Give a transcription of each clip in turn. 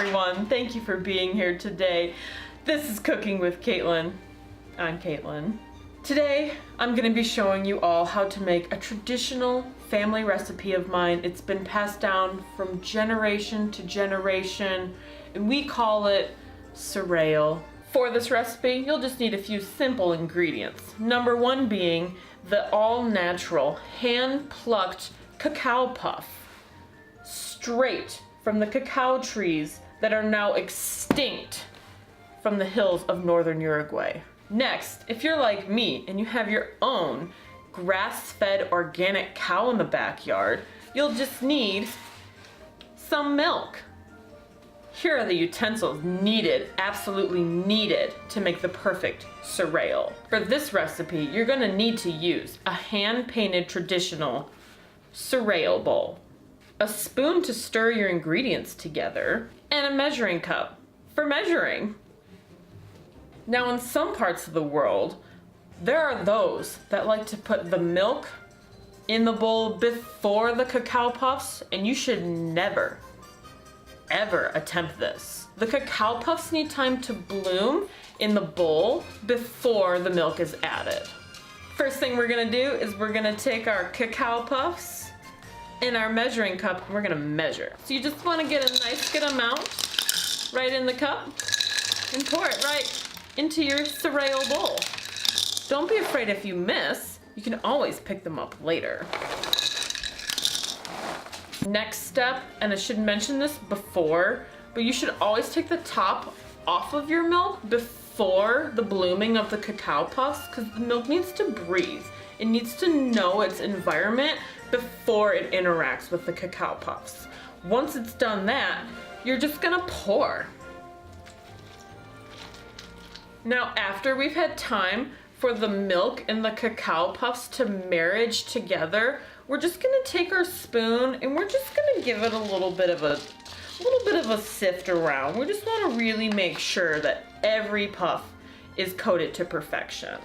everyone. Thank you for being here today. This is Cooking with Caitlin. I'm Caitlin. Today, I'm gonna be showing you all how to make a traditional family recipe of mine. It's been passed down from generation to generation, and we call it cereal. For this recipe, you'll just need a few simple ingredients. Number one being the all-natural, hand-plucked cacao puff, straight from the cacao trees that are now extinct from the hills of northern Uruguay. Next, if you're like me and you have your own grass-fed organic cow in the backyard, you'll just need some milk. Here are the utensils needed, absolutely needed, to make the perfect cereal. For this recipe, you're gonna need to use a hand-painted traditional cereal bowl, a spoon to stir your ingredients together, and a measuring cup for measuring. Now, in some parts of the world, there are those that like to put the milk in the bowl before the cacao puffs, and you should never, ever attempt this. The cacao puffs need time to bloom in the bowl before the milk is added. First thing we're gonna do is we're gonna take our cacao puffs in our measuring cup, and we're gonna measure. So you just wanna get a nice good amount right in the cup and pour it right into your cereal bowl. Don't be afraid if you miss, you can always pick them up later. Next step, and I should mention this before, but you should always take the top off of your milk before the blooming of the cacao puffs, because the milk needs to breathe. It needs to know its environment before it interacts with the cacao puffs. Once it's done that, you're just gonna pour. Now, after we've had time for the milk and the cacao puffs to marriage together, we're just gonna take our spoon and we're just gonna give it a little bit of a sift around. We just wanna really make sure that every puff is coated to perfection.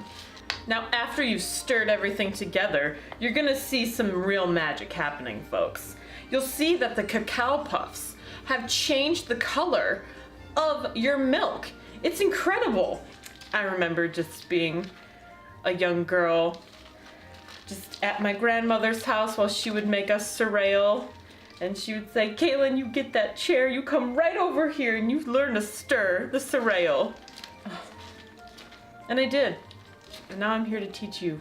Now, after you've stirred everything together, you're gonna see some real magic happening, folks. You'll see that the cacao puffs have changed the color of your milk. It's incredible. I remember just being a young girl, just at my grandmother's house while she would make us cereal. And she would say, "Caitlin, you get that chair, you come right over here and you learn to stir the cereal." And I did. And now I'm here to teach you.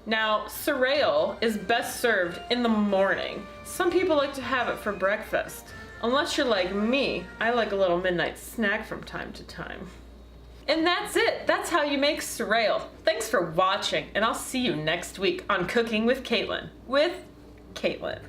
Now, cereal is best served in the morning. Some people like to have it for breakfast. Unless you're like me, I like a little midnight snack from time to time. And that's it. That's how you make cereal. Thanks for watching, and I'll see you next week on Cooking with Caitlin. With Caitlin.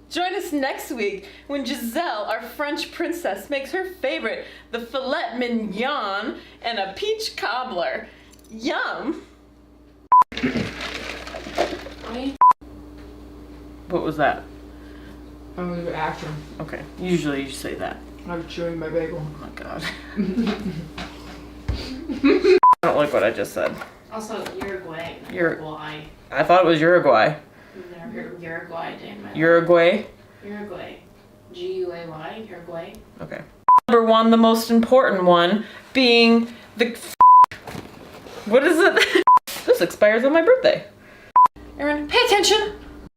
Join us next week when Giselle, our French princess, makes her favorite, the filet mignon and a peach cobbler. Yum! What was that? I'm gonna do action. Okay, usually you say that. I'm chewing my bagel. Oh my god. I don't like what I just said. Also, Uruguay. Uruguay. I thought it was Uruguay. Uruguay, damn it. Uruguay? Uruguay. G-U-A-Y, Uruguay. Okay. Number one, the most important one, being the what is it? This expires on my birthday. Aaron, pay attention.